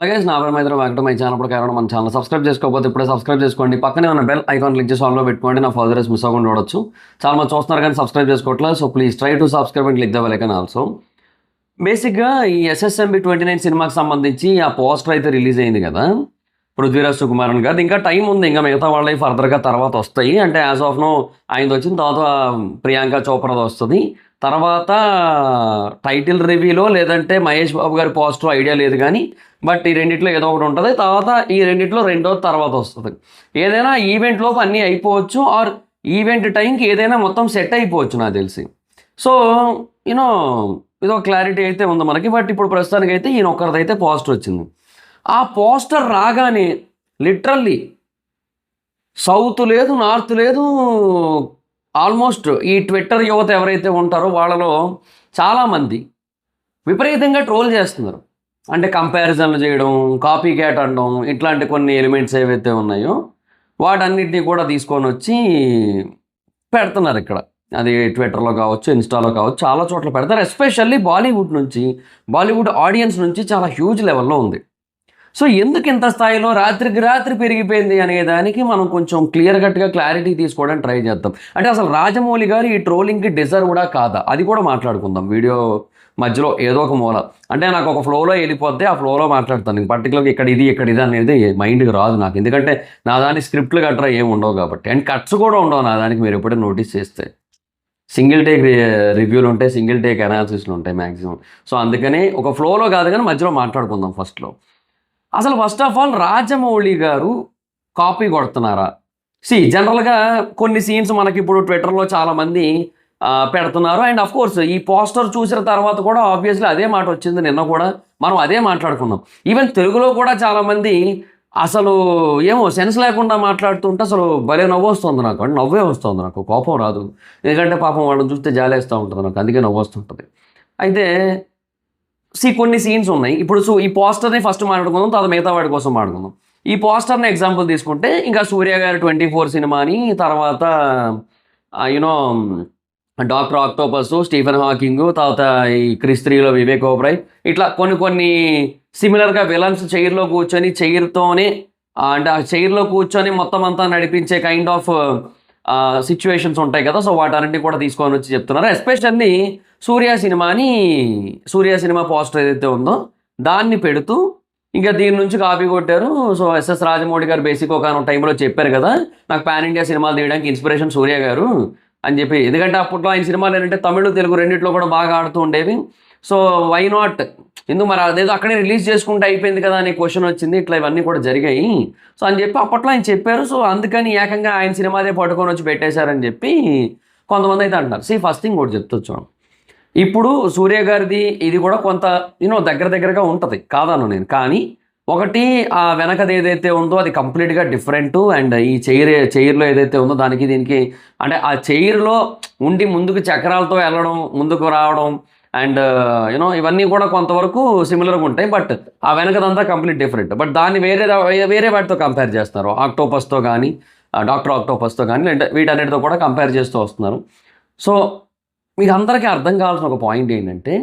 అలాగే నా పేరు మైత్రి వెంకట మై ఛానల్ కారణం మన ఛానల్ సబ్స్క్రైబ్ చేసుకోకపోతే ఇప్పుడే సబ్స్క్రైబ్ చేసుకోండి. పక్కనే ఉన్న బెల్ ఐకాన్ క్లిక్ చేసి ఆన్లో పెట్టుకోండి. నా ఫర్దర్స్ మిస్ అవ్వకుండా చూడొచ్చు. చాలా మంది చూస్తున్నారు కానీ సబ్స్క్రైబ్ చేసుకోవట్లేదు. So please try to subscribe and click the bell icon also. బేసిక్గా ఈ ఎస్ఎస్ఎంబి 29 సినిమాకి సంబంధించి ఆ పోస్టర్ అయితే రిలీజ్ అయింది కదా, పృథ్వీరాజ్ సుకుమారన్ గారు. ఇంకా టైం ఉంది, ఇంకా మిగతా వాళ్ళవి ఫర్దర్గా తర్వాత వస్తాయి. అంటే యాజ్ ఆఫ్ నో ఆయనది వచ్చిన తర్వాత ప్రియాంక చోప్రాది వస్తుంది. తర్వాత టైటిల్ రివ్యూలో లేదంటే మహేష్ బాబు గారి పోస్టర్ ఐడియా లేదు కానీ, బట్ ఈ రెండిట్లో ఏదో ఒకటి ఉంటుంది. తర్వాత ఈ రెండిట్లో రెండో తర్వాత వస్తుంది. ఏదైనా ఈవెంట్ లోపు అన్నీ అయిపోవచ్చు, ఆర్ ఈవెంట్ టైంకి ఏదైనా మొత్తం సెట్ అయిపోవచ్చు నాకు తెలిసి. సో యూనో ఇదో క్లారిటీ అయితే ఉంది మనకి. బట్ ఇప్పుడు ప్రస్తుతానికి అయితే ఈయన ఒక్కరిదైతే పోస్టర్ వచ్చింది. ఆ పోస్టర్ రాగానే లిటరల్లీ సౌత్ లేదు, నార్త్ లేదు, ఆల్మోస్ట్ ఈ ట్విట్టర్ యువత ఎవరైతే ఉంటారో వాళ్ళలో చాలామంది విపరీతంగా ట్రోల్ చేస్తున్నారు. అంటే కంపారిజన్లు చేయడం, కాపీ క్యాట్ అనడం, ఇట్లాంటి కొన్ని ఎలిమెంట్స్ ఏవైతే ఉన్నాయో వాటన్నిటినీ కూడా తీసుకొని వచ్చి పెడుతున్నారు ఇక్కడ. అది ట్విట్టర్లో కావచ్చు, ఇన్స్టాలో కావచ్చు, చాలా చోట్ల పెడతారు. ఎస్పెషల్లీ బాలీవుడ్ నుంచి, బాలీవుడ్ ఆడియన్స్ నుంచి చాలా హ్యూజ్ లెవెల్లో ఉంది. సో ఎందుకు ఇంత స్థాయిలో రాత్రికి రాత్రి పెరిగిపోయింది అనే దానికి మనం కొంచెం క్లియర్ కట్గా క్లారిటీ తీసుకోవడానికి ట్రై చేద్దాం. అంటే అసలు రాజమౌళి గారు ఈ ట్రోలింగ్కి డిజర్వ్ కూడా కాదా, అది కూడా మాట్లాడుకుందాం వీడియో మధ్యలో ఏదో ఒక మూల. అంటే నాకు ఒక ఫ్లోలో వెళ్ళిపోద్ది, ఆ ఫ్లోలో మాట్లాడతాను. పర్టికులర్గా ఇక్కడ ఇది అనేది మైండ్కి రాదు నాకు, ఎందుకంటే నా దాని స్క్రిప్ట్లు గట్రా ఏమి ఉండవు కాబట్టి. అండ్ కట్స్ కూడా ఉండవు నా దానికి, మీరు ఎప్పుడైనా నోటీస్ చేస్తే. సింగిల్ టేక్ రివ్యూలు ఉంటాయి, సింగిల్ టేక్ అనాలిసిస్లు ఉంటాయి మ్యాక్సిమం. సో అందుకని ఒక ఫ్లోలో కాదు కానీ మధ్యలో మాట్లాడుకుందాం ఫస్ట్లో. అసలు ఫస్ట్ ఆఫ్ ఆల్ రాజమౌళి గారు కాపీ కొడుతున్నారా? జనరల్గా కొన్ని సీన్స్ మనకి ఇప్పుడు ట్విట్టర్లో చాలామంది పెడుతున్నారు. అండ్ అఫ్ కోర్స్ ఈ పోస్టర్ చూసిన తర్వాత కూడా ఆబ్వియస్లీ అదే మాట వచ్చింది. నిన్న కూడా మనం అదే మాట్లాడుకున్నాం. ఈవెన్ తెలుగులో కూడా చాలామంది అసలు ఏమో సెన్స్ లేకుండా మాట్లాడుతుంటే అసలు భలే నవ్వు వస్తుంది నాకు. అంటే నవ్వే వస్తుంది నాకు, కోపం రాదు. ఎందుకంటే పాపం వాళ్ళని చూస్తే జాలేస్తూ ఉంటుంది నాకు, అందుకే నవ్వు వస్తుంటుంది. అయితే కొన్ని సీన్స్ ఉన్నాయి. ఇప్పుడు ఈ పోస్టర్ని ఫస్ట్ మాట్లాడుకుందాం, తర్వాత మిగతా వాడి కోసం మాట్లాడుకుందాం. ఈ పోస్టర్ని ఎగ్జాంపుల్ తీసుకుంటే ఇంకా సూర్య గారి 24 సినిమాని, తర్వాత you know doctor octopus, Stephen Hawking, తర్వాత ఈ క్రిస్ 3లో వివేక్ ఓబ్రాయ్, ఇట్లా కొన్ని సిమిలర్గా విలన్స్ చైర్లో కూర్చొని చైర్తోనే అంటే ఆ చైర్లో కూర్చొని మొత్తం అంతా నడిపించే కైండ్ ఆఫ్ సిచ్యువేషన్స్ ఉంటాయి కదా. సో వాటన్నింటినీ కూడా తీసుకొని వచ్చి చెప్తున్నారు. ఎస్పెషల్లీ సూర్య సినిమా పోస్టర్ ఏదైతే ఉందో దాన్ని పెడుతూ ఇంకా దీని నుంచి కాపీ కొట్టారు. సో ఎస్ఎస్ రాజమౌళి గారు బేసిక్ ఒక టైంలో చెప్పారు కదా, నాకు పాన్ ఇండియా సినిమాలు తీయడానికి ఇన్స్పిరేషన్ సూర్య గారు అని చెప్పి. ఎందుకంటే అప్పట్లో ఆయన సినిమాలు ఏంటంటే తమిళ, తెలుగు రెండిట్లో కూడా బాగా ఆడుతూ ఉండేవి. సో వై నాట్, ఎందుకు మరి అదేదో అక్కడే రిలీజ్ చేసుకుంటే అయిపోయింది కదా అనే క్వశ్చన్ వచ్చింది. ఇట్లా ఇవన్నీ కూడా జరిగాయి. సో అని చెప్పి అప్పట్లో ఆయన చెప్పారు. సో అందుకని ఏకంగా ఆయన సినిమాదే పట్టుకొని వచ్చి పెట్టేశారని చెప్పి కొంతమంది అయితే అంటారు. ఫస్ట్ థింగ్ కూడా చెప్తూ చూడండి, ఇప్పుడు సూర్య గారిది ఇది కూడా కొంత దగ్గరగా ఉంటుంది కాదను నేను. కానీ ఒకటి ఆ వెనకది ఏదైతే ఉందో అది కంప్లీట్గా డిఫరెంట్. అండ్ ఈ చైర్లో ఏదైతే ఉందో దానికి దీనికి అంటే ఆ చైర్లో ఉండి ముందుకు చక్రాలతో వెళ్ళడం, ముందుకు రావడం అండ్ ఇవన్నీ కూడా కొంతవరకు సిమిలర్గా ఉంటాయి. బట్ ఆ వెనకదంతా కంప్లీట్ డిఫరెంట్. బట్ దాన్ని వేరే వాటితో కంపేర్ చేస్తున్నారు. ఆక్టోపస్తో కానీ, డాక్టర్ ఆక్టోపస్తో కానీ, అంటే వీటన్నిటితో కూడా కంపేర్ చేస్తూ వస్తున్నారు. సో మీకు అందరికీ అర్థం కావాల్సిన ఒక పాయింట్ ఏంటంటే,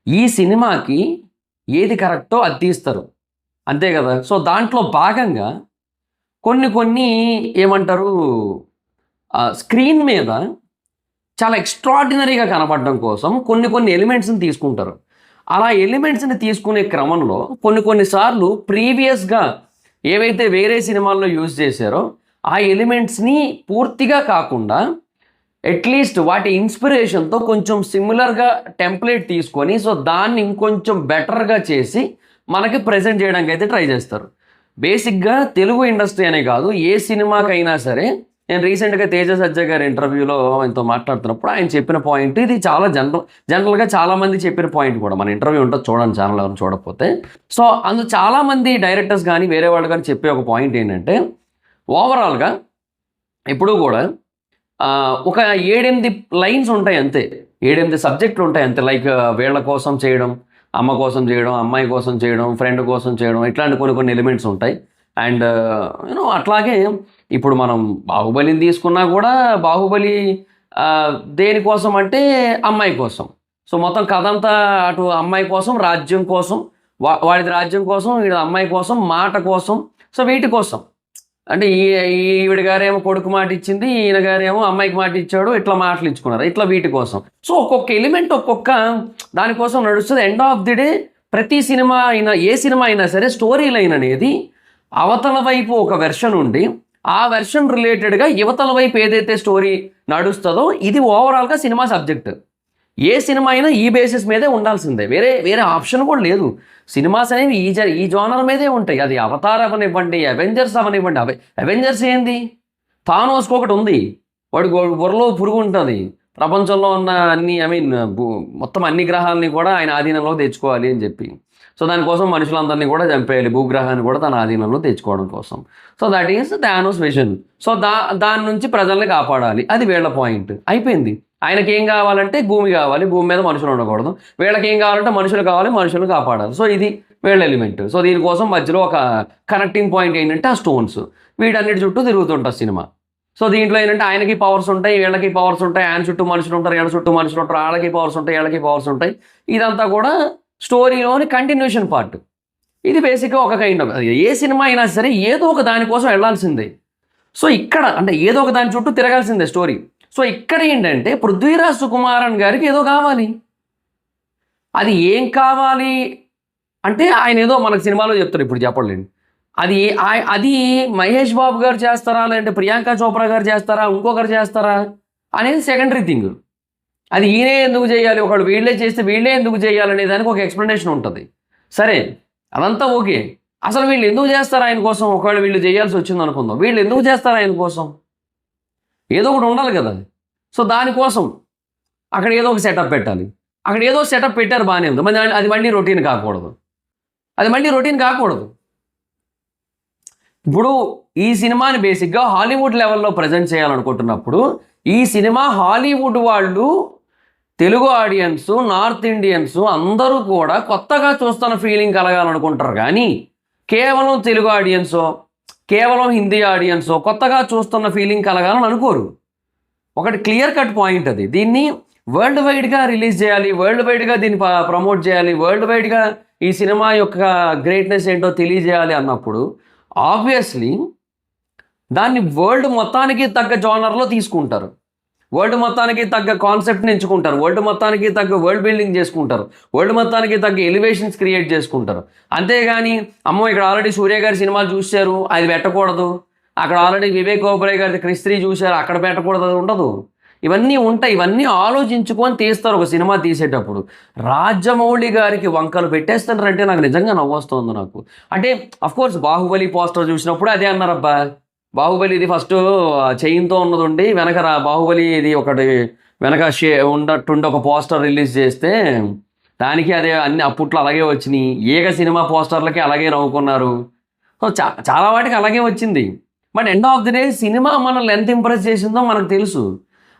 ఈ సినిమాకి ఏది కరెక్టో అది తీస్తారు, అంతే కదా. సో దాంట్లో భాగంగా కొన్ని ఏమంటారు స్క్రీన్ మీద చాలా ఎక్స్ట్రాడినరీగా కనపడడం కోసం కొన్ని ఎలిమెంట్స్ని తీసుకుంటారు. అలా ఎలిమెంట్స్ని తీసుకునే క్రమంలో కొన్నిసార్లు ప్రీవియస్గా ఏవైతే వేరే సినిమాల్లో యూజ్ చేశారో ఆ ఎలిమెంట్స్ని పూర్తిగా కాకుండా అట్లీస్ట్ వాటి ఇన్స్పిరేషన్తో కొంచెం సిమిలర్గా టెంప్లెట్ తీసుకొని సో దాన్ని ఇంకొంచెం బెటర్గా చేసి మనకి ప్రజెంట్ చేయడానికి అయితే ట్రై చేస్తారు. బేసిక్గా తెలుగు ఇండస్ట్రీ అనే కాదు, ఏ సినిమాకైనా సరే. నేను రీసెంట్గా తేజ సజ్జ గారి ఇంటర్వ్యూలో ఆయనతో మాట్లాడుతున్నప్పుడు ఆయన చెప్పిన పాయింట్ ఇది చాలా జనరల్గా చాలామంది చెప్పిన పాయింట్ కూడా. మన ఇంటర్వ్యూ ఉంటుంది చూడండి ఛానల్ ఎవరు చూడకపోతే. సో అందులో చాలామంది డైరెక్టర్స్ కానీ వేరే వాళ్ళు కానీ చెప్పే ఒక పాయింట్ ఏంటంటే, ఓవరాల్గా ఎప్పుడూ కూడా ఒక 7-8 లైన్స్ ఉంటాయి అంతే, 7-8 సబ్జెక్టులు ఉంటాయి అంతే. లైక్ వీళ్ళ కోసం చేయడం, అమ్మ కోసం చేయడం, అమ్మాయి కోసం చేయడం, ఫ్రెండ్ కోసం చేయడం, ఇట్లాంటి కొన్ని ఎలిమెంట్స్ ఉంటాయి. అండ్ అట్లాగే ఇప్పుడు మనం బాహుబలిని తీసుకున్నా కూడా బాహుబలి దేనికోసం అంటే అమ్మాయి కోసం. సో మొత్తం కథ అంతా అటు అమ్మాయి కోసం, రాజ్యం కోసం, వాడి రాజ్యం కోసం, వీడి అమ్మాయి కోసం, మాట కోసం, సో వీటి కోసం. అంటే ఈవిడ గారేమో కొడుకు మాట ఇచ్చింది, ఈయన గారేమో అమ్మాయికి మాట ఇచ్చాడు, ఇట్లా మాటలు ఇచ్చుకున్నారు, ఇట్లా వీటి కోసం. సో ఒక్కొక్క ఎలిమెంట్ ఒక్కొక్క దానికోసం నడుస్తుంది. ఎండ్ ఆఫ్ ది డే ప్రతి సినిమా అయినా, ఏ సినిమా అయినా సరే, స్టోరీ లైన్ అనేది అవతల వైపు ఒక వెర్షన్ ఉండి ఆ వెర్షన్ రిలేటెడ్గా యువతల వైపు ఏదైతే స్టోరీ నడుస్తుందో ఇది ఓవరాల్గా సినిమా సబ్జెక్ట్. ఏ సినిమా అయినా ఈ బేసిస్ మీదే ఉండాల్సిందే, వేరే వేరే ఆప్షన్ కూడా లేదు. సినిమాస్ అనేవి ఈ జోనర్ మీదే ఉంటాయి. అది అవతార్ అవనివ్వండి, అవెంజర్స్ అవనివ్వండి. అవెంజర్స్ ఏంది, థానోస్కి ఒకటి ఉంది, వాడి బుర్రలో పురుగు ఉంటుంది, ప్రపంచంలో ఉన్న మొత్తం అన్ని గ్రహాలని కూడా ఆయన ఆధీనంలో తెచ్చుకోవాలి అని చెప్పి. సో దానికోసం మనుషులందరినీ కూడా చంపేయాలి, భూగ్రహాన్ని కూడా తన ఆధీనంలో తెచ్చుకోవడం కోసం. So that is Thanos vision. So దాని నుంచి ప్రజల్ని కాపాడాలి, అది వీళ్ళ పాయింట్. అయిపోయింది. ఆయనకి ఏం కావాలంటే భూమి కావాలి, భూమి మీద మనుషులు ఉండకూడదు. వీళ్ళకి ఏం కావాలంటే మనుషులు కావాలి, మనుషులు కాపాడాలి. సో ఇది వీళ్ళ ఎలిమెంట్. సో దీనికోసం మధ్యలో ఒక కనెక్టింగ్ పాయింట్ ఏంటంటే ఆ స్టోన్స్. వీటన్నిటి చుట్టూ తిరుగుతుంటుంది సినిమా. సో దీంట్లో ఏంటంటే ఆయనకి పవర్స్ ఉంటాయి, వీళ్ళకి పవర్స్ ఉంటాయి, ఆయన చుట్టూ మనుషులు ఉంటారు, వీళ్ళ చుట్టూ మనుషులు ఉంటారు, వాళ్ళకి పవర్స్ ఉంటాయి, వీళ్ళకి పవర్స్ ఉంటాయి. ఇదంతా కూడా స్టోరీలోని కంటిన్యూషన్ పార్ట్. ఇది బేసిక్గా ఒక కైండ్ ఆఫ్, ఏ సినిమా అయినా సరే ఏదో ఒక దానికోసం వెళ్ళాల్సిందే. సో ఇక్కడ అంటే ఏదో ఒక దాని చుట్టూ తిరగాల్సిందే స్టోరీ. సో ఇక్కడ ఏంటంటే పృథ్వీరాజ్ సుకుమారన్ గారికి ఏదో కావాలి. అది ఏం కావాలి అంటే ఆయన ఏదో మనకు సినిమాలో చెప్తారు, ఇప్పుడు చెప్పలేండి. అది మహేష్ బాబు గారు చేస్తారా, లేదంటే ప్రియాంక చోప్రా గారు చేస్తారా, ఇంకొకరు చేస్తారా అనేది సెకండరీ థింగ్. అది ఈయనే ఎందుకు చేయాలి, ఒకళ్ళు వీళ్ళే చేస్తే వీళ్ళే ఎందుకు చేయాలనే దానికి ఒక ఎక్స్ప్లెనేషన్ ఉంటుంది. సరే అదంతా ఓకే. అసలు వీళ్ళు ఎందుకు చేస్తారు ఆయన కోసం? ఒకవేళ వీళ్ళు చేయాల్సి వచ్చింది అనుకుందాం, వీళ్ళు ఎందుకు చేస్తారు ఆయన కోసం? ఏదో ఒకటి ఉండాలి కదా. సో దానికోసం అక్కడ ఏదో ఒక సెటప్ పెట్టాలి. అక్కడ ఏదో సెటప్ పెట్టారు, బాగానే ఉంది. మరి అది మళ్ళీ రొటీన్ కాకూడదు, ఇప్పుడు ఈ సినిమాని బేసిక్గా హాలీవుడ్ లెవెల్లో ప్రజెంట్ చేయాలనుకుంటున్నప్పుడు ఈ సినిమా హాలీవుడ్ వాళ్ళు, తెలుగు ఆడియన్స్, నార్త్ ఇండియన్స్ అందరూ కూడా కొత్తగా చూస్తున్న ఫీలింగ్ కలగాలనుకుంటారు. కానీ కేవలం తెలుగు ఆడియన్సో, కేవలం హిందీ ఆడియన్సో కొత్తగా చూస్తున్న ఫీలింగ్ కలగాలని అనుకోరు. ఒకటి క్లియర్ కట్ పాయింట్ అది. దీన్ని వరల్డ్ వైడ్గా రిలీజ్ చేయాలి, వరల్డ్ వైడ్గా దీన్ని ప్రమోట్ చేయాలి, వరల్డ్ వైడ్గా ఈ సినిమా యొక్క గ్రేట్నెస్ ఏంటో తెలియజేయాలి అన్నప్పుడు ఆబ్వియస్లీ దాన్ని వరల్డ్ మొత్తానికి తగ్గ జోనర్లో తీసుకుంటారు, వరల్డ్ మొత్తానికి తగ్గ కాన్సెప్ట్ని ఎంచుకుంటారు, వరల్డ్ మొత్తానికి తగ్గ వరల్డ్ బిల్డింగ్ చేసుకుంటారు, వరల్డ్ మొత్తానికి తగ్గ ఎలివేషన్స్ క్రియేట్ చేసుకుంటారు. అంతేగాని అమ్మో ఇక్కడ ఆల్రెడీ సూర్య గారి సినిమాలు చూశారు అది పెట్టకూడదు, అక్కడ ఆల్రెడీ వివేక్ ఓబరాయ్ గారి క్రిస్త్రీ చూశారు అక్కడ పెట్టకూడదు, అది ఉండదు. ఇవన్నీ ఉంటాయి, ఇవన్నీ ఆలోచించుకొని తీస్తారు ఒక సినిమా తీసేటప్పుడు. రాజమౌళి గారికి వంకలు పెట్టేస్తారంటే నాకు నిజంగా నవ్వొస్తుంది నాకు. అంటే అఫ్కోర్స్ బాహుబలి పోస్టర్ చూసినప్పుడు అదే అన్నారబ్బా, బాహుబలి ఇది ఫస్ట్ చైన్తో ఉన్నది ఉండి వెనక బాహుబలి ఇది ఒకటి వెనక ఉన్నట్టుండి ఒక పోస్టర్ రిలీజ్ చేస్తే దానికి అదే అన్ని అప్పట్లో అలాగే వచ్చినాయి. ఏక సినిమా పోస్టర్లకి అలాగే నవ్వుకున్నారు. సో చాలా వాటికి అలాగే వచ్చింది. But end of the day cinema మనల్ని ఎంత ఇంప్రెస్ చేసిందో మనకు తెలుసు.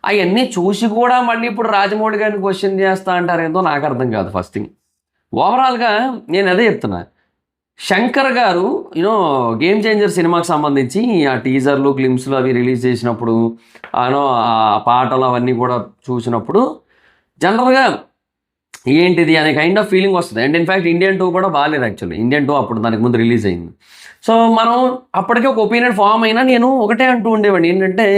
అవన్నీ చూసి కూడా మళ్ళీ ఇప్పుడు రాజమౌళి గారిని క్వశ్చన్ చేస్తా అంటారేందో నాకు అర్థం కాదు. ఫస్ట్ థింగ్ ఓవరాల్గా నేను అదే చెప్తున్నా, శంకర్ గారు గేమ్ చేంజర్ సినిమాకి సంబంధించి ఆ టీజర్లు, గ్లిమ్స్లు అవి రిలీజ్ చేసినప్పుడు ఆ పాటలు అవన్నీ కూడా చూసినప్పుడు జనరల్గా ఏంటిది అనే కైండ్ ఆఫ్ ఫీలింగ్ వస్తుంది. అండ్ ఇన్ఫ్యాక్ట్ ఇండియన్ 2 కూడా బాగాలేదు యాక్చువల్లీ. ఇండియన్ 2 అప్పుడు దానికి ముందు రిలీజ్ అయింది. సో మనం అప్పటికే ఒక ఒపీనియన్ ఫామ్ అయినా నేను ఒకటే అంటూ ఉండేవాడిని ఏంటంటే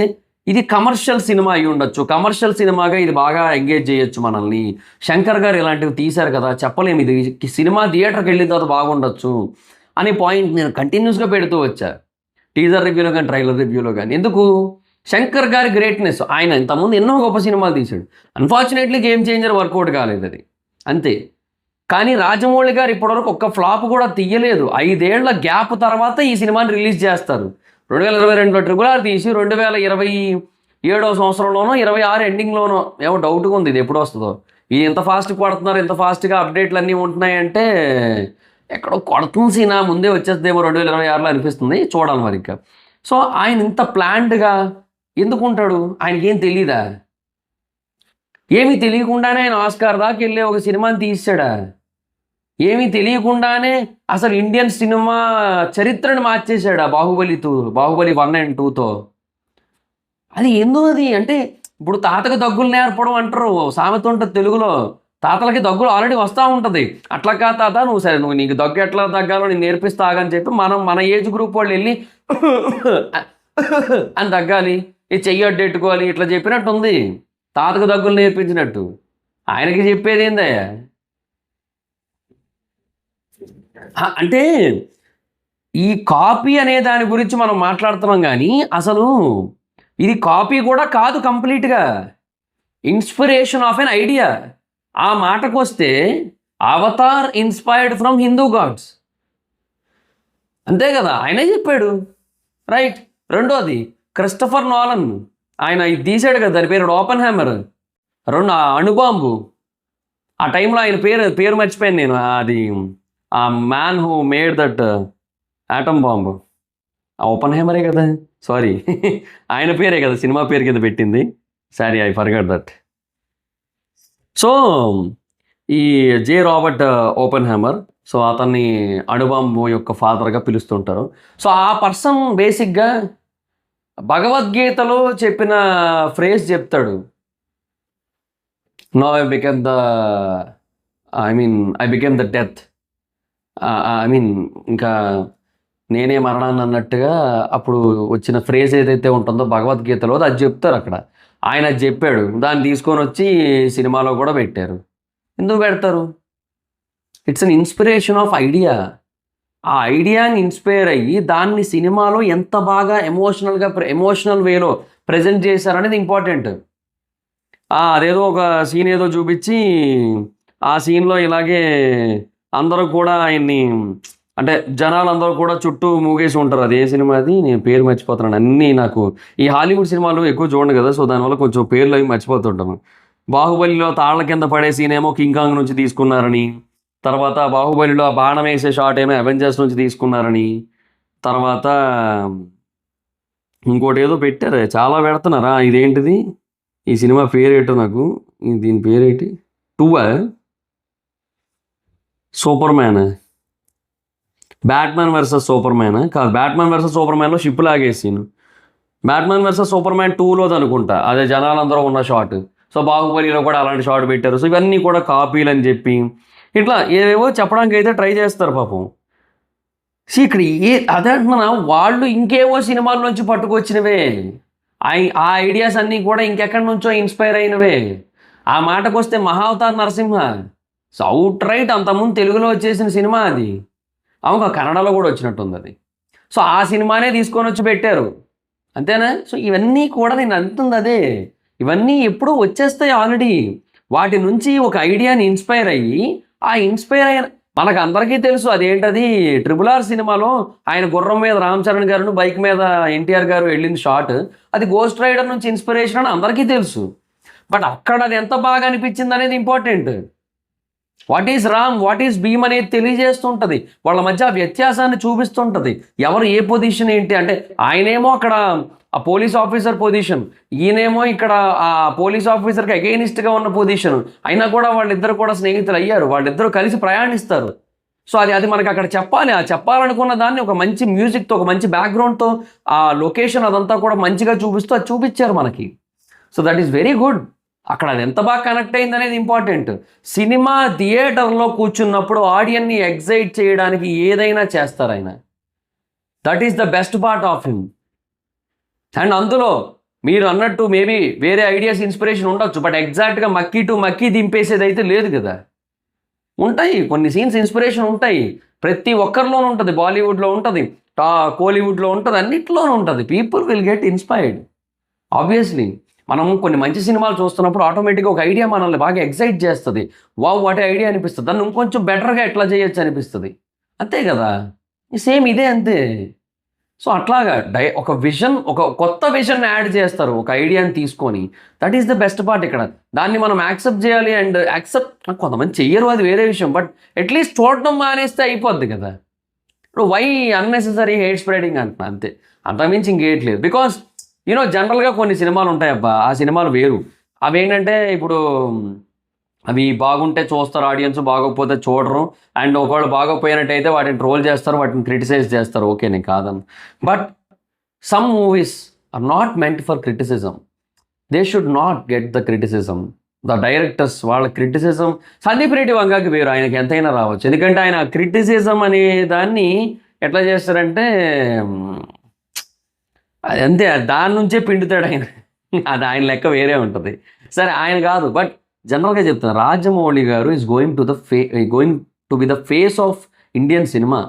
ఇది కమర్షియల్ సినిమా అయి ఉండొచ్చు, కమర్షియల్ సినిమాగా ఇది బాగా ఎంగేజ్ చేయొచ్చు మనల్ని. శంకర్ గారు ఇలాంటివి తీశారు కదా, చెప్పలేము ఇది సినిమా థియేటర్కి వెళ్ళిన తర్వాత బాగుండొచ్చు అనే పాయింట్ నేను కంటిన్యూస్గా పెడుతూ వచ్చా, టీజర్ రివ్యూలో కానీ ట్రైలర్ రివ్యూలో కానీ. ఎందుకు? శంకర్ గారి గ్రేట్నెస్. ఆయన ఇంతకుముందు ఎన్నో గొప్ప సినిమాలు తీశాడు. అన్ఫార్చునేట్లీ గేమ్ చేంజర్ వర్కౌట్ కాలేదు, అది అంతే. కానీ రాజమౌళి గారు ఇప్పటివరకు ఒక్క ఫ్లాప్ కూడా తీయలేదు. 5 ఏళ్ల గ్యాప్ తర్వాత ఈ సినిమాని రిలీజ్ చేస్తారు. 2022లో RRR తీసి 2027వ సంవత్సరంలోనో 26 ఎండింగ్లోనో ఏమో డౌట్గా ఉంది ఇది ఎప్పుడు వస్తుందో. ఇది ఎంత ఫాస్ట్ కొడుతున్నారు, ఎంత ఫాస్ట్గా అప్డేట్లు అన్నీ ఉంటున్నాయంటే ఎక్కడో కొడుతుంది సీనా ముందే వచ్చేస్తుందేమో 2026లో అనిపిస్తుంది, చూడాలి మరి ఇంకా. సో ఆయన ఇంత ప్లాన్డ్గా ఎందుకుంటాడు? ఆయనకేం తెలీదా? ఏమీ తెలియకుండానే ఆయన ఆస్కార్ దాకా వెళ్ళే ఒక సినిమాని తీసాడా? ఏమీ తెలియకుండానే అసలు ఇండియన్ సినిమా చరిత్రను మార్చేశాడు ఆ బాహుబలి 1 and 2తో. అది ఎందుకు? అది అంటే ఇప్పుడు తాతకు దగ్గులు నేర్పడం అంటారు, సామెత ఉంటుంది తెలుగులో. తాతలకి దగ్గులు ఆల్రెడీ వస్తూ ఉంటుంది. అట్లా కాదు తాత, నువ్వు సరే నువ్వు నీకు దగ్గు ఎట్లా తగ్గాలో నేను నేర్పిస్తాగని చెప్పి మన ఏజ్ గ్రూప్ వాళ్ళు వెళ్ళి అని తగ్గాలి, ఇది చెయ్యి అడ్డెట్టుకోవాలి, ఇట్లా చెప్పినట్టు ఉంది. తాతకు దగ్గులు నేర్పించినట్టు ఆయనకి చెప్పేది ఏందయ్యా? అంటే ఈ కాపీ అనే దాని గురించి మనం మాట్లాడుతున్నాం, కానీ అసలు ఇది కాపీ కూడా కాదు, కంప్లీట్గా ఇన్స్పిరేషన్ ఆఫ్ ఎన్ ఐడియా. ఆ మాటకు వస్తే Avatar inspired from Hindu gods, అంతే కదా, ఆయనే చెప్పాడు, రైట్. రెండోది క్రిస్టఫర్ నోలన్, ఆయన ఇది తీసాడు కదా, దాని పేరు ఓపెన్ హ్యామర్, అణుబాంబు. ఆ టైంలో ఆయన పేరు మర్చిపోయాను నేను, అది ఆ man who made that atom bomb, ఆ ఓపెన్ హ్యామరే కదా, సారీ ఆయన పేరే కదా సినిమా పేరు కింద పెట్టింది, sorry I forgot that. So ఈ జే రాబర్ట్ ఓపెన్ హ్యామర్, సో అతన్ని అణుబాంబు యొక్క ఫాదర్గా పిలుస్తుంటారు. సో ఆ పర్సన్ బేసిక్గా భగవద్గీతలో చెప్పిన ఫ్రేజ్ చెప్తాడు, no I become the death, ఇంకా నేనే మరణాన్ని అన్నట్టుగా అప్పుడు వచ్చిన ఫ్రేజ్ ఏదైతే ఉంటుందో భగవద్గీతలో అది చెప్తారు అక్కడ. ఆయన అది చెప్పాడు, దాన్ని తీసుకొని వచ్చి సినిమాలో కూడా పెట్టారు. ఎందుకు పెడతారు? It's an inspiration of idea. ఆ ఐడియాని ఇన్స్పైర్ అయ్యి దాన్ని సినిమాలో ఎంత బాగా ఎమోషనల్ వేలో ప్రజెంట్ చేశారనేది ఇంపార్టెంట్. అదేదో ఒక సీన్ ఏదో చూపించి ఆ సీన్లో ఇలాగే అందరూ కూడా ఆయన్ని, అంటే జనాలందరూ కూడా చుట్టూ మూగేసి ఉంటారు. అది ఏ సినిమా, అది నేను పేరు మర్చిపోతున్నాను. అన్నీ నాకు ఈ హాలీవుడ్ సినిమాలు ఎక్కువ చూడండి కదా, సో దానివల్ల కొంచెం పేర్లు అవి మర్చిపోతుంటాను. బాహుబలిలో తాళ్ల కింద పడే సీన్ ఏమో కింగ్ కాంగ్ నుంచి తీసుకున్నారని, తర్వాత బాహుబలిలో బాణం వేసే షాట్ ఏమో అవెంజర్స్ నుంచి తీసుకున్నారని, తర్వాత ఇంకోటి ఏదో పెట్టారు, చాలా పెడుతున్నారా, ఇదేంటిది ఈ సినిమా పేరేటో నాకు, దీని పేరేంటి, Superman, Batman versus Superman కాదు, బ్యాట్మ్యాన్ వర్సెస్ సూపర్ మ్యాన్లో షిప్ లాగేసాను. బ్యాట్మ్యాన్ వర్సెస్ సూపర్ మ్యాన్ 2లోది అనుకుంటా, అదే జనాలందరూ ఉన్న షాట్. సో బాహుబలిలో కూడా అలాంటి షాట్ పెట్టారు. సో ఇవన్నీ కూడా కాపీలు అని చెప్పి ఇట్లా ఏవేవో చెప్పడానికి అయితే ట్రై చేస్తారు పాపం. సో ఇక్కడ అదే అంటున్నా, వాళ్ళు ఇంకేవో సినిమాల నుంచి పట్టుకొచ్చినవే, ఆ ఐడియాస్ అన్నీ కూడా ఇంకెక్కడి నుంచో ఇన్స్పైర్ అయినవే. ఆ మాటకు వస్తే Mahavatar Narasimha, so out right అంతకుముందు తెలుగులో వచ్చేసిన సినిమా అది, అవును కన్నడలో కూడా వచ్చినట్టుంది అది. సో ఆ సినిమానే తీసుకొని వచ్చి పెట్టారు, అంతేనా? సో ఇవన్నీ కూడా నేను అంటుంది అదే, ఇవన్నీ ఎప్పుడూ వచ్చేస్తాయి ఆల్రెడీ. వాటి నుంచి ఒక ఐడియాని ఇన్స్పైర్ అయ్యి, ఆ ఇన్స్పైర్ అయిన మనకు అందరికీ తెలుసు అదేంటది, RRR సినిమాలో ఆయన గుర్రం మీద రామ్ చరణ్ గారు, బైక్ మీద ఎన్టీఆర్ గారు వెళ్ళిన షాట్, అది గోస్ట్ రైడర్ నుంచి ఇన్స్పిరేషన్ అని అందరికీ తెలుసు. బట్ అక్కడ అది ఎంత బాగా అనిపించింది అనేది important. What is Ram, what is Bheem అనేది తెలియజేస్తుంటుంది, వాళ్ళ మధ్య ఆ వ్యత్యాసాన్ని చూపిస్తుంటుంది. ఎవరు ఏ పొజిషన్ ఏంటి అంటే, ఆయనేమో అక్కడ ఆ పోలీస్ ఆఫీసర్ పొజిషన్, ఈయనేమో ఇక్కడ ఆ పోలీస్ ఆఫీసర్కి అగెయినిస్ట్గా ఉన్న పొజిషన్, అయినా కూడా వాళ్ళిద్దరు కూడా స్నేహితులు అయ్యారు, వాళ్ళిద్దరూ కలిసి ప్రయాణిస్తారు. సో అది మనకి అక్కడ చెప్పాలి. ఆ చెప్పాలనుకున్న దాన్ని ఒక మంచి మ్యూజిక్తో, ఒక మంచి బ్యాక్గ్రౌండ్తో, ఆ లొకేషన్ అదంతా కూడా మంచిగా చూపిస్తూ అది చూపించారు మనకి. So that is very good. అక్కడ అది ఎంత బాగా కనెక్ట్ అయింది అనేది ఇంపార్టెంట్. సినిమా థియేటర్లో కూర్చున్నప్పుడు ఆడియన్ని ఎగ్జైట్ చేయడానికి ఏదైనా చేస్తారు ఆయన. That is the best part of him. And అందులో మీరు అన్నట్టు మేబీ వేరే ఐడియాస్ ఇన్స్పిరేషన్ ఉండొచ్చు, బట్ ఎగ్జాక్ట్గా మక్కీ టు మక్కీ దింపేసేది అయితే లేదు కదా. ఉంటాయి కొన్ని సీన్స్ ఇన్స్పిరేషన్ ఉంటాయి, ప్రతి ఒక్కరిలోనూ ఉంటుంది. బాలీవుడ్లో ఉంటుంది, కోలీవుడ్లో ఉంటుంది, అన్నిట్లోనూ ఉంటుంది. People will get inspired obviously. మనం కొన్ని మంచి సినిమాలు చూస్తున్నప్పుడు ఆటోమేటిక్గా ఒక ఐడియా మనల్ని బాగా ఎగ్జైట్ చేస్తుంది. వావ్ వాటి ఐడియా అనిపిస్తుంది, దాన్ని ఇంకొంచెం బెటర్గా ఎట్లా చేయొచ్చు అనిపిస్తుంది, అంతే కదా. సేమ్ ఇదే అంతే. సో అట్లాగా ఒక విజన్, ఒక కొత్త విజన్ యాడ్ చేస్తారు ఒక ఐడియాని తీసుకొని. That is the best part ఇక్కడ. దాన్ని మనం యాక్సెప్ట్ చేయాలి. అండ్ కొంతమంది చెయ్యరు, అది వేరే విషయం, బట్ అట్లీస్ట్ చూడడం మానేస్తే అయిపోద్ది కదా. ఇప్పుడు వై అన్నెసెసరీ హేట్ స్ప్రెడింగ్ అంటున్నా, అంతే, అంతకుమించి ఇంకేయట్లేదు. బికాస్ జనరల్గా కొన్ని సినిమాలు ఉంటాయి అబ్బా, ఆ సినిమాలు వేరు. అవి ఏంటంటే ఇప్పుడు అవి బాగుంటే చూస్తారు ఆడియన్స్, బాగోకపోతే చూడరు. అండ్ ఒకవేళ బాగోపోయినట్టయితే వాటిని ట్రోల్ చేస్తారు, వాటిని క్రిటిసైజ్ చేస్తారు. ఓకే, నేను కాదను. But some movies are not meant for criticism. They should not get the criticism. The directors వాళ్ళ క్రిటిసిజం, సందీప్ రెడ్డి వంగకి వేరు, ఆయనకి ఎంతైనా రావచ్చు. ఎందుకంటే ఆయన క్రిటిసిజం అనే దాన్ని ఎట్లా చేస్తారంటే అది అంతే, దాని నుంచే పిండుతాడు ఆయన. అది ఆయన లెక్క వేరే ఉంటుంది. సరే ఆయన కాదు, బట్ జనరల్గా చెప్తాను, రాజమౌళి గారు is going to be the face of Indian cinema.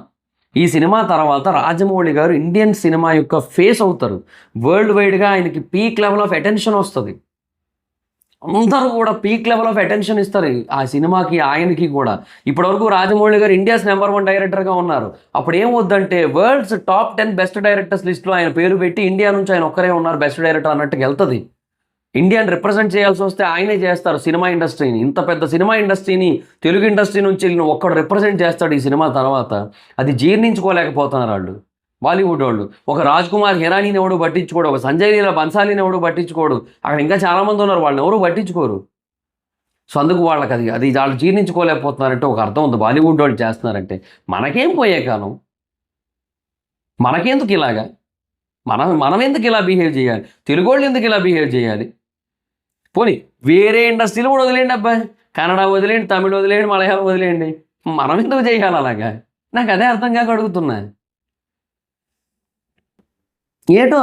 ఈ సినిమా తర్వాత రాజమౌళి గారు ఇండియన్ సినిమా యొక్క ఫేస్ అవుతారు. వరల్డ్ వైడ్గా ఆయనకి పీక్ లెవెల్ ఆఫ్ అటెన్షన్ వస్తుంది. అందరూ కూడా పీక్ లెవెల్ ఆఫ్ అటెన్షన్ ఇస్తారు ఆ సినిమాకి, ఆయనకి కూడా. ఇప్పటివరకు రాజమౌళి గారు ఇండియాస్ నెంబర్ 1 డైరెక్టర్గా ఉన్నారు. అప్పుడు ఏం వద్దంటే వరల్డ్స్ టాప్ 10 బెస్ట్ డైరెక్టర్స్ లిస్ట్లో ఆయన పేరు పెట్టి ఇండియా నుంచి ఆయన ఒక్కరే ఉన్నారు బెస్ట్ డైరెక్టర్ అన్నట్టుగా వెళ్తుంది. ఇండియాని రిప్రజెంట్ చేయాల్సి వస్తే ఆయనే చేస్తారు సినిమా ఇండస్ట్రీని. ఇంత పెద్ద సినిమా ఇండస్ట్రీని తెలుగు ఇండస్ట్రీ నుంచి ఒక్కడు రిప్రజెంట్ చేస్తాడు ఈ సినిమా తర్వాత. అది జీర్ణించుకోలేకపోతున్నారు వాళ్ళు, బాలీవుడ్ వాళ్ళు. ఒక రాజ్ కుమార్ హిరానీని ఎవడు పట్టించుకోడు, ఒక సంజయ్ లీలా బన్సాలీని ఎవడు పట్టించుకోడు. అక్కడ ఇంకా చాలామంది ఉన్నారు, వాళ్ళని ఎవరు పట్టించుకోరు. సో అందుకు వాళ్ళకి అది వాళ్ళు జీర్ణించుకోలేకపోతున్నారంటే ఒక అర్థం ఉంది బాలీవుడ్ వాళ్ళు చేస్తున్నారంటే. మనకేం పోయే కాలం, మనకెందుకు ఇలాగా, మనం ఎందుకు ఇలా బిహేవ్ చేయాలి, తెలుగు వాళ్ళు ఎందుకు ఇలా బిహేవ్ చేయాలి? పోనీ వేరే ఇండస్ట్రీలు కూడా వదిలేండి అబ్బాయి, కన్నడ వదిలేండి, తమిళ వదిలేండి, మలయాళం వదిలేండి, మనం ఎందుకు చేయాలి అలాగా? నాకు అదే అర్థం కాక అడుగుతున్నా. ఏటో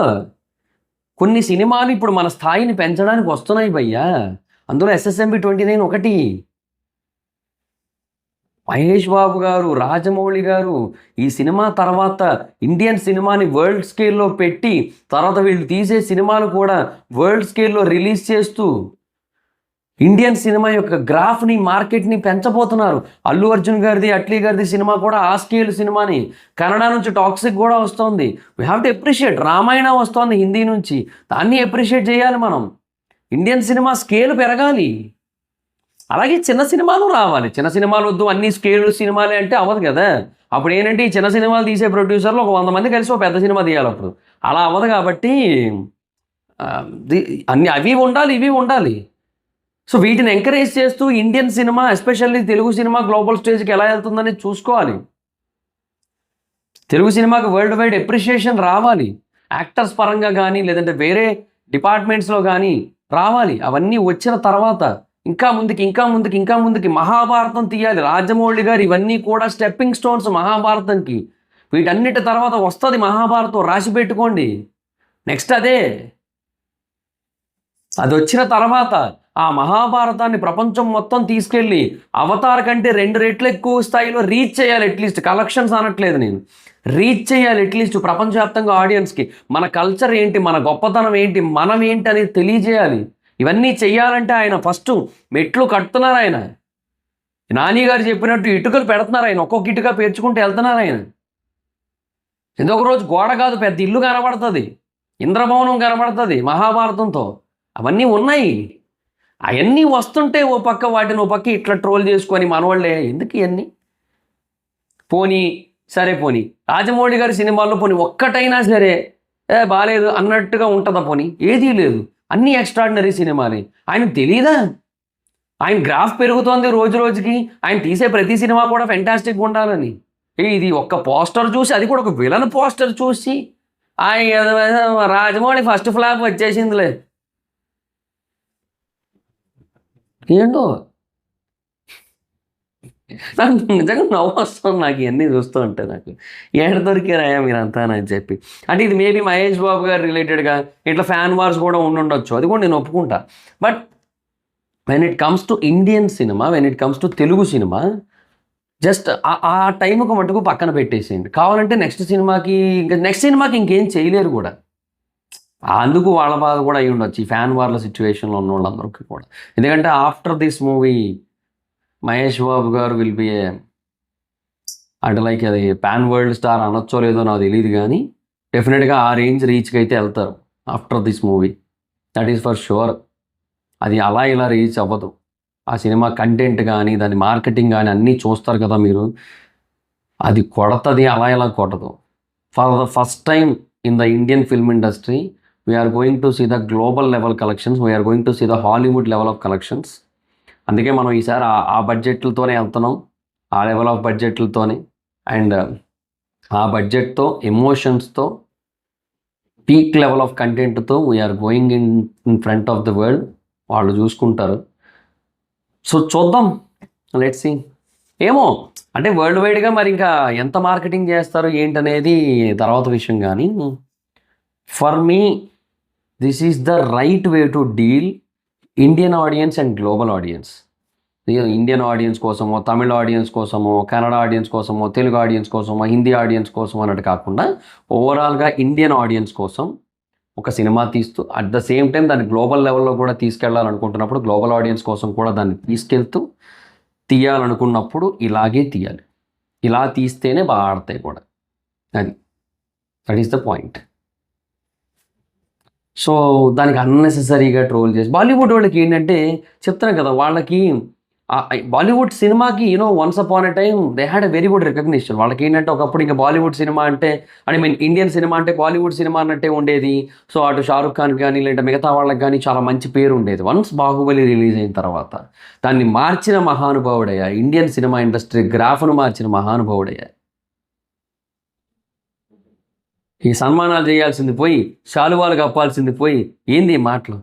కొన్ని సినిమాలు ఇప్పుడు మన స్థాయిని పెంచడానికి వస్తున్నాయి భయ్యా. అందులో SSMB 29 ఒకటి. మహేష్ బాబు గారు, రాజమౌళి గారు ఈ సినిమా తర్వాత ఇండియన్ సినిమాని వరల్డ్ స్కేల్లో పెట్టి, తర్వాత వీళ్ళు తీసే సినిమాలు కూడా వరల్డ్ స్కేల్లో రిలీజ్ చేస్తూ ఇండియన్ సినిమా యొక్క గ్రాఫ్ని, మార్కెట్ని పెంచబోతున్నారు. అల్లు అర్జున్ గారిది, అట్లీ గారిది సినిమా కూడా ఆ స్కేల్ సినిమాని. కన్నడ నుంచి టాక్సిక్ కూడా వస్తుంది. We have to appreciate. Ramayana వస్తుంది హిందీ నుంచి, దాన్ని అప్రిషియేట్ చేయాలి మనం. ఇండియన్ సినిమా స్కేల్ పెరగాలి. అలాగే చిన్న సినిమాలు రావాలి. చిన్న సినిమాలు వద్దు అన్ని స్కేల్ సినిమాలే అంటే అవ్వదు కదా. అప్పుడు ఏంటంటే ఈ చిన్న సినిమాలు తీసే ప్రొడ్యూసర్లు ఒక 100 మంది కలిసి ఒక పెద్ద సినిమా తీయాలి. అప్పుడు అలా అవ్వదు. కాబట్టి అన్ని అవి ఉండాలి, ఇవి ఉండాలి. సో వీటిని ఎంకరేజ్ చేస్తూ Indian cinema, especially Telugu cinema global స్టేజ్కి ఎలా వెళ్తుందని చూసుకోవాలి. తెలుగు సినిమాకి వరల్డ్ వైడ్ అప్రిషియేషన్ రావాలి. యాక్టర్స్ పరంగా కానీ లేదంటే వేరే డిపార్ట్మెంట్స్లో కానీ రావాలి. అవన్నీ వచ్చిన తర్వాత ఇంకా ముందుకి మహాభారతం తీయాలి. రాజమౌళి గారు ఇవన్నీ కూడా స్టెప్పింగ్ స్టోన్స్ మహాభారతంకి. వీటన్నిటి తర్వాత వస్తుంది మహాభారతం, రాసి పెట్టుకోండి. నెక్స్ట్ అది వచ్చిన తర్వాత ఆ మహాభారతాన్ని ప్రపంచం మొత్తం తీసుకెళ్ళి అవతార్ కంటే 2 రెట్లు ఎక్కువ స్థాయిలో రీచ్ చేయాలి. అట్లీస్ట్ కలెక్షన్స్ అనట్లేదు నేను, రీచ్ చేయాలి అట్లీస్ట్ ప్రపంచవ్యాప్తంగా ఆడియన్స్కి. మన కల్చర్ ఏంటి, మన గొప్పతనం ఏంటి, మనం ఏంటి అనేది తెలియజేయాలి. ఇవన్నీ చెయ్యాలంటే ఆయన ఫస్ట్ మెట్లు కడుతున్నారు. ఆయన నాని గారు చెప్పినట్టు ఇటుకలు పెడుతున్నారు. ఆయన ఒక్కొక్క ఇటుక పేర్చుకుంటూ వెళ్తున్నారు. ఆయన ఏదో ఒక రోజు గోడ కాదు పెద్ద ఇల్లు కనబడుతుంది, ఇంద్రభవనం కనబడుతుంది మహాభారతంతో. అవన్నీ ఉన్నాయి. అవన్నీ వస్తుంటే ఓ పక్క వాటిని ఓ పక్క ఇట్లా ట్రోల్ చేసుకొని మనవాళ్ళే ఎందుకు ఇవన్నీ. పోనీ రాజమౌళి గారి సినిమాల్లో పోనీ ఒక్కటైనా సరే బాగాలేదు అన్నట్టుగా ఉంటుందా? పోనీ ఏదీ లేదు, అన్నీ ఎక్స్ట్రాడినరీ సినిమాలే. ఆయనకు తెలీదా? ఆయన గ్రాఫ్ పెరుగుతోంది రోజు రోజుకి. ఆయన తీసే ప్రతి సినిమా కూడా ఫెంటాస్టిక్గా ఉండాలని. ఇది ఒక్క పోస్టర్ చూసి, అది కూడా ఒక విలన్ పోస్టర్ చూసి ఆయన రాజమౌళి ఫస్ట్ ఫ్లాప్ వచ్చేసిందిలే. ఏంటో నాకు నిజంగా నవ్వు వస్తుంది నాకు ఇవన్నీ చూస్తూ ఉంటే. నాకు ఏడ దొరికారాయా మీరంతా అని చెప్పి. అంటే ఇది మేబీ మహేష్ బాబు గారు రిలేటెడ్గా ఇట్లా ఫ్యాన్ వార్స్ కూడా ఉండొచ్చు, అది కూడా నేను ఒప్పుకుంటా. But when it comes to Indian cinema, when it comes to Telugu cinema, just ఆ టైంకి మటుకు పక్కన పెట్టేసేయండి. కావాలంటే నెక్స్ట్ సినిమాకి ఇంకేం చేయలేరు కూడా. అందుకు వాళ్ళ బాధ కూడా అయి ఉండొచ్చు ఈ ఫ్యాన్ వార్ల సిచ్యువేషన్లో ఉన్న వాళ్ళందరికీ కూడా. ఎందుకంటే after this movie Mahesh Babu గారు విల్ బి అంటే లైక్ అది పాన్ వరల్డ్ స్టార్ అనొచ్చో లేదో నాకు తెలియదు, కానీ డెఫినెట్గా ఆ రేంజ్ రీచ్కి అయితే వెళ్తారు after this movie. That is for sure. అది అలా ఇలా రీచ్ అవ్వదు. ఆ సినిమా కంటెంట్ కానీ దాని మార్కెటింగ్ కానీ అన్నీ చూస్తారు కదా మీరు. అది కొడతది, అలా ఇలా కొట్టదు. For the first time in the Indian film industry we are going to see the global level collections, we are going to see the Hollywood level of collections. అందుకే మనం ఈసారి ఆ బడ్జెట్లతోనే వెళ్తున్నాం, ఆ లెవెల్ ఆఫ్ బడ్జెట్లతోనే. అండ్ ఆ బడ్జెట్తో, ఎమోషన్స్తో, peak level of కంటెంట్తో we are going in front of the world. వాళ్ళు చూసుకుంటారు. సో చూద్దాం, లెట్స్ సీ. ఏమో అంటే వరల్డ్ వైడ్గా మరి ఇంకా ఎంత మార్కెటింగ్ చేస్తారు ఏంటనేది తర్వాత విషయం. కానీ for me this is the right way to deal Indian audience and global audience. Indian audience కోసమో, తమిళ ఆడియన్స్ కోసమో, కన్నడ ఆడియన్స్ కోసమో, తెలుగు ఆడియన్స్ కోసమో, హిందీ ఆడియన్స్ కోసం అన్నట్టు కాకుండా ఓవరాల్గా ఇండియన్ ఆడియన్స్ కోసం ఒక సినిమా తీస్తూ అట్ ద సేమ్ టైం దాన్ని గ్లోబల్ లెవెల్లో కూడా తీసుకెళ్లాలనుకుంటున్నప్పుడు గ్లోబల్ ఆడియన్స్ కోసం కూడా దాన్ని తీసుకెళ్తూ తీయాలనుకున్నప్పుడు ఇలాగే తీయాలి. ఇలా తీస్తేనే బాగా ఆడతాయి కూడా. అది that is the point. So దానికి అన్నెసెసరీగా ట్రోల్ చేసి బాలీవుడ్ వాళ్ళకి ఏంటంటే చెప్తాను కదా, వాళ్ళకి బాలీవుడ్ సినిమాకి once upon a time they had a very good recognition. వాళ్ళకి ఏంటంటే ఒకప్పుడు ఇంకా బాలీవుడ్ సినిమా అంటే ఇండియన్ సినిమా అంటే బాలీవుడ్ సినిమా అన్నట్టే ఉండేది. సో అటు షారుఖ్ ఖాన్ కానీ లేదా మిగతా వాళ్ళకి కానీ చాలా మంచి పేరు ఉండేది. వన్స్ బాహుబలి రిలీజ్ అయిన తర్వాత దాన్ని మార్చిన మహానుభావుడయ్యా, ఇండియన్ సినిమా ఇండస్ట్రీ గ్రాఫ్ను మార్చిన మహానుభావుడయ్యా. ఈ సన్మానాలు చేయాల్సింది పోయి శాలువాలు కప్పాల్సింది పోయి ఏంది ఈ మాటలు?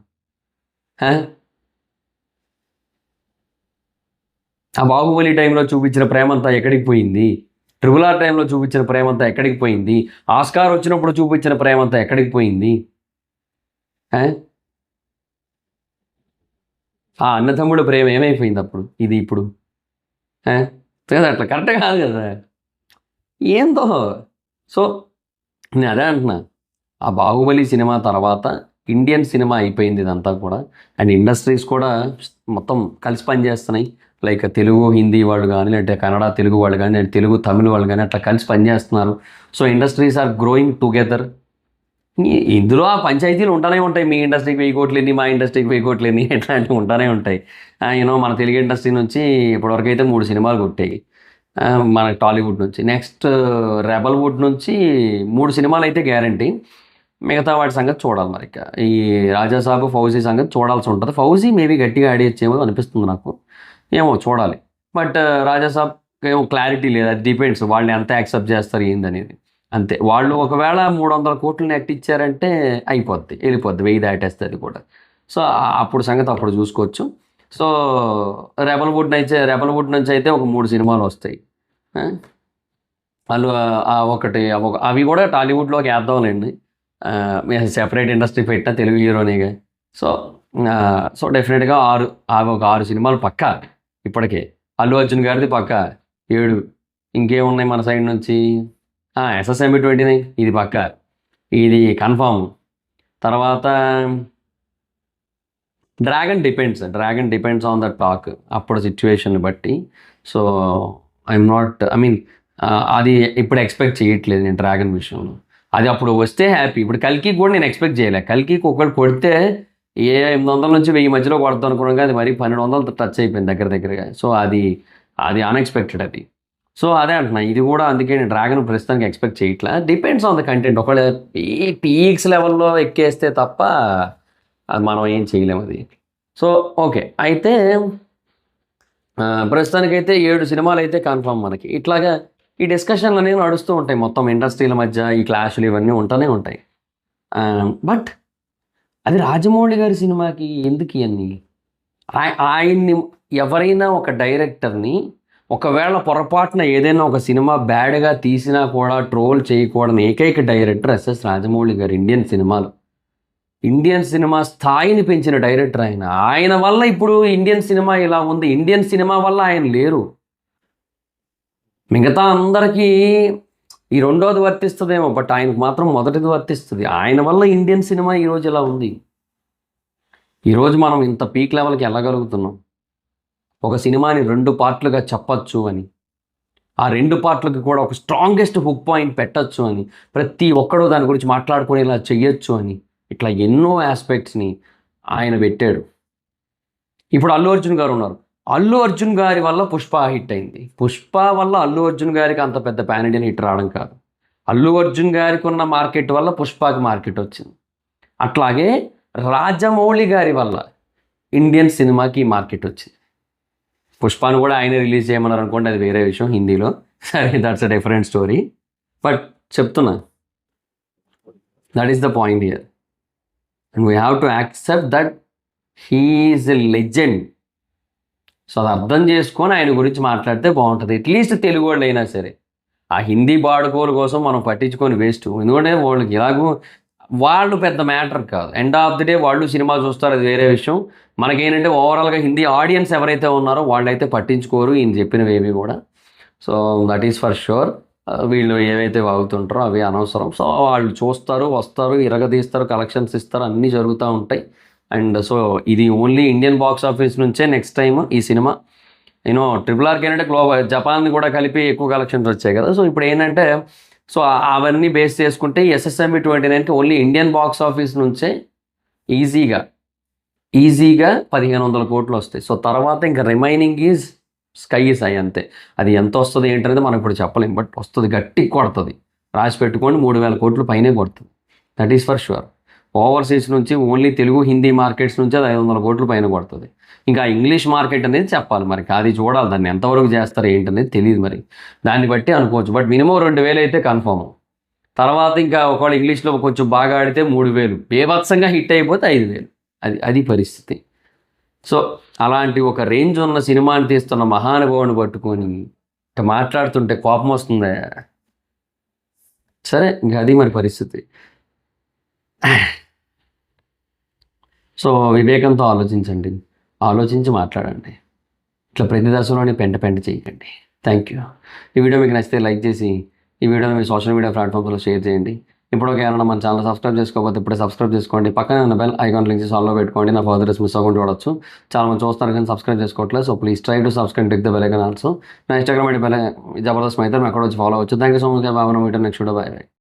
ఆ బాహుబలి టైంలో చూపించిన ప్రేమంతా ఎక్కడికి పోయింది? ట్రిపుల్ ఆర్ టైంలో చూపించిన ప్రేమంతా ఎక్కడికి పోయింది? ఆస్కార్ వచ్చినప్పుడు చూపించిన ప్రేమంతా ఎక్కడికి పోయింది? ఆ అన్నతమ్ముడు ప్రేమ ఏమైపోయింది అప్పుడు? ఇది ఇప్పుడు అట్లా కరెక్ట్ కాదు కదా ఏందో. సో నేను అదే అంటున్నా, ఆ బాహుబలి సినిమా తర్వాత ఇండియన్ సినిమా అయిపోయింది ఇదంతా కూడా. అండ్ ఇండస్ట్రీస్ కూడా మొత్తం కలిసి పనిచేస్తున్నాయి. లైక్ తెలుగు హిందీ వాళ్ళు కానీ, లేదంటే కన్నడ తెలుగు వాళ్ళు కానీ, లేదంటే తెలుగు తమిళ వాళ్ళు కానీ అట్లా కలిసి పనిచేస్తున్నారు. So industries are growing together. ఇందులో ఆ పంచాయతీలు ఉంటానే ఉంటాయి. మీ ఇండస్ట్రీకి 1000 కోట్లేని, మా ఇండస్ట్రీకి 1000 కోట్లేని, ఇట్లాంటివి ఉంటానే ఉంటాయి. మన తెలుగు ఇండస్ట్రీ నుంచి ఇప్పటివరకు అయితే 3 సినిమాలు కొట్టాయి మన టాలీవుడ్ నుంచి. నెక్స్ట్ రెబల్వుడ్ నుంచి 3 సినిమాలు అయితే గ్యారంటీ. మిగతా వాటి సంగతి చూడాలి. మరి ఈ రాజాసాబు, ఫౌజీ సంగతి చూడాల్సి ఉంటుంది. ఫౌజీ మేబీ గట్టిగా ఆడేయచ్చేమో అనిపిస్తుంది నాకు, ఏమో చూడాలి. బట్ రాజాసాబ్ ఏమో క్లారిటీ లేదు, అది డిపెండ్స్ వాళ్ళని ఎంత యాక్సెప్ట్ చేస్తారు ఏందనేది. అంతే. వాళ్ళు ఒకవేళ 300 కోట్లు నెట్ ఇచ్చారంటే అయిపోద్ది, వెళ్ళిపోద్ది, 1000 దాటేస్తుంది కూడా. సో అప్పుడు సంగతి అప్పుడు చూసుకోవచ్చు. సో రెబల్వుడ్ నుంచి అయితే ఒక 3 సినిమాలు వస్తాయి. వాళ్ళు అవి కూడా టాలీవుడ్లోకి వేద్దాంలేండి. సెపరేట్ ఇండస్ట్రీ పెట్టిన తెలుగు హీరోనిగా. సో డెఫినెట్గా 6 సినిమాలు పక్కా. ఇప్పటికే అల్లు అర్జున్ గారిది పక్కా 7. ఇంకేమున్నాయి మన సైడ్ నుంచి? SSMB 29 ఇది పక్కా, ఇది కన్ఫామ్. తర్వాత dragon depends on the talk, అప్పుడు సిచ్యువేషన్ బట్టి. సో అది ఇప్పుడు ఎక్స్పెక్ట్ చేయట్లేదు నేను డ్రాగన్ విషయంలో. అది అప్పుడు వస్తే హ్యాపీ. ఇప్పుడు కల్కి కూడా నేను ఎక్స్పెక్ట్ చేయలే. కల్కికి ఒకటి కొడితే 800 నుంచి 1000 మధ్యలో కొడతాం అనుకున్నాగా, అది మరి 1200 టచ్ అయిపోయింది దగ్గరగా. సో అది అన్ఎక్స్పెక్టెడ్ అది. సో అదే అంటున్నా, ఇది కూడా అందుకే నేను డ్రాగన్ ప్రస్తుతానికి ఎక్స్పెక్ట్ చేయట్లా. Depends on the content. ఒకవేళ పీక్స్ లెవెల్లో ఎక్కేస్తే తప్ప అది మనం ఏం చేయలేము అది. సో ఓకే, అయితే ప్రస్తుతానికైతే 7 సినిమాలు అయితే కన్ఫామ్ మనకి. ఇట్లాగా ఈ డిస్కషన్లు అనేవి నడుస్తూ ఉంటాయి మొత్తం ఇండస్ట్రీల మధ్య. ఈ క్లాషులు ఇవన్నీ ఉంటూనే ఉంటాయి. బట్ అది రాజమౌళి గారి సినిమాకి ఎందుకు ఇవన్నీ? ఆయన్ని ఎవరైనా ఒక డైరెక్టర్ని ఒకవేళ పొరపాటున ఏదైనా ఒక సినిమా బ్యాడ్గా తీసినా కూడా ట్రోల్ చేయకూడని ఏకైక డైరెక్టర్ ఎస్ఎస్ రాజమౌళి గారు. ఇండియన్ సినిమా స్థాయిని పెంచిన డైరెక్టర్ ఆయన వల్ల ఇప్పుడు ఇండియన్ సినిమా ఇలా ఉంది. ఇండియన్ సినిమా వల్ల ఆయన లేరు. మిగతా అందరికీ ఈ రెండోది వర్తిస్తుందేమో, బట్ ఆయనకు మాత్రం మొదటిది వర్తిస్తుంది. ఆయన వల్ల ఇండియన్ సినిమా ఈరోజు ఇలా ఉంది. ఈరోజు మనం ఇంత పీక్ లెవెల్కి వెళ్ళగలుగుతున్నాం. ఒక సినిమాని 2 పార్ట్లుగా చెప్పచ్చు అని, ఆ 2 పార్ట్లకి కూడా ఒక స్ట్రాంగెస్ట్ హుక్ పాయింట్ పెట్టచ్చు అని, ప్రతి ఒక్కడూ దాని గురించి మాట్లాడుకునేలా చెయ్యొచ్చు అని, ఇట్లా ఎన్నో ఆస్పెక్ట్స్ని ఆయన పెట్టాడు. ఇప్పుడు అల్లు అర్జున్ గారు ఉన్నారు. అల్లు అర్జున్ గారి వల్ల పుష్ప హిట్ అయింది. పుష్ప వల్ల అల్లు అర్జున్ గారికి అంత పెద్ద పాన్ ఇండియన్ హిట్ రావడం కాదు. అల్లు అర్జున్ గారికి ఉన్న మార్కెట్ వల్ల పుష్పకి మార్కెట్ వచ్చింది. అట్లాగే రాజమౌళి గారి వల్ల ఇండియన్ సినిమాకి మార్కెట్ వచ్చింది. పుష్పను కూడా ఆయన రిలీజ్ చేయమన్నారు అనుకోండి, అది వేరే విషయం హిందీలో. సరే, that's a different story. But చెప్తున్నా, that is the point here. And we have to accept that he is a legend. So అది అర్థం చేసుకొని ఆయన గురించి మాట్లాడితే బాగుంటుంది. అట్లీస్ట్ తెలుగు వాళ్ళు అయినా సరే ఆ హిందీ బాడుకోల కోసం మనం పట్టించుకొని వేస్ట్. ఎందుకంటే వాళ్ళకి ఎలాగో వాళ్ళు పెద్ద మ్యాటర్ కాదు. ఎండ్ ఆఫ్ ది డే వాళ్ళు సినిమా చూస్తారు, అది వేరే విషయం. మనకేంటంటే ఓవరాల్గా హిందీ ఆడియన్స్ ఎవరైతే ఉన్నారో వాళ్ళైతే పట్టించుకోరు ఈయన చెప్పినవి ఏవి కూడా. So that is for sure. వీళ్ళు ఏవైతే వాగుతుంటారో అవి అనవసరం. సో వాళ్ళు చూస్తారు, వస్తారు, ఇరగదీస్తారు, కలెక్షన్స్ ఇస్తారు, అన్నీ జరుగుతూ ఉంటాయి. అండ్ సో ఇది ఓన్లీ ఇండియన్ బాక్స్ ఆఫీస్ నుంచే నెక్స్ట్ టైం ఈ సినిమా ట్రిపుల్ ఆర్కి ఏంటంటే గ్లోబల్ జపాన్ కూడా కలిపి ఎక్కువ కలెక్షన్స్ వచ్చాయి కదా. సో ఇప్పుడు ఏంటంటే సో అవన్నీ బేస్ చేసుకుంటే ఎస్ఎస్ఎంబి 29కి ఓన్లీ ఇండియన్ బాక్స్ ఆఫీస్ నుంచే ఈజీగా 1500 కోట్లు వస్తాయి. సో తర్వాత ఇంకా remaining is sky is high అంతే. అది ఎంత వస్తుంది ఏంటనేది మనం ఇప్పుడు చెప్పలేం, బట్ వస్తుంది, గట్టి కొడుతుంది. రాసి పెట్టుకోండి, 3000 కోట్లు పైనే కొడుతుంది. That is for sure. Overseas నుంచి ఓన్లీ తెలుగు హిందీ మార్కెట్స్ నుంచి అది 500 కోట్లు పైన కొడుతుంది. ఇంకా ఇంగ్లీష్ మార్కెట్ అనేది చెప్పాలి మరి, అది చూడాలి, దాన్ని ఎంతవరకు చేస్తారు ఏంటనేది తెలియదు మరి, దాన్ని బట్టి అనుకోవచ్చు. బట్ మినిమం 2000 అయితే కన్ఫర్మ్. తర్వాత ఇంకా ఒకవేళ ఇంగ్లీష్లో కొంచెం బాగా ఆడితే 3000, బేభత్సంగా హిట్ అయిపోతే 5000. అది పరిస్థితి. సో అలాంటి ఒక రేంజ్ ఉన్న సినిమాని తీస్తున్న మహానుభావుని పట్టుకొని ఇట్లా మాట్లాడుతుంటే కోపం వస్తుందా? సరే, ఇంకా అది మరి పరిస్థితి. సో వివేకంతో ఆలోచించండి, ఆలోచించి మాట్లాడండి. ఇట్లా ప్రతి దశలోని పెంట చేయకండి. Thank you. ఈ వీడియో మీకు నచ్చితే లైక్ చేసి ఈ వీడియోని మీ సోషల్ మీడియా ప్లాట్ఫామ్స్లో షేర్ చేయండి. ఇప్పుడు ఏమైనా మన ఛానల్ సబ్స్క్రైబ్ చేసుకోకపోతే ఇప్పుడే సబ్స్క్రైబ్ చేసుకోండి. పక్కనే ఉన్న బెల్ ఐకాన్ లింక్ చేసి ఆల్లో పెట్టుకోండి. నా ఫర్దర్స్ మిస్ అవ్వకుండా చూడొచ్చు. చాలా మంది చూస్తారు కానీ సబ్స్క్రైబ్ చేసుకోవట్లేదు. So please try to subscribe, click the bell icon also. నా ఇన్స్టాగ్రామ్ ఐడి జబర్దస్త్ మైత్రం, ఎక్కడ వచ్చి ఫాలో అవచ్చు. Thank you so much. బాబా మీటర్ నెక్స్ట్ వీడియో. Bye by.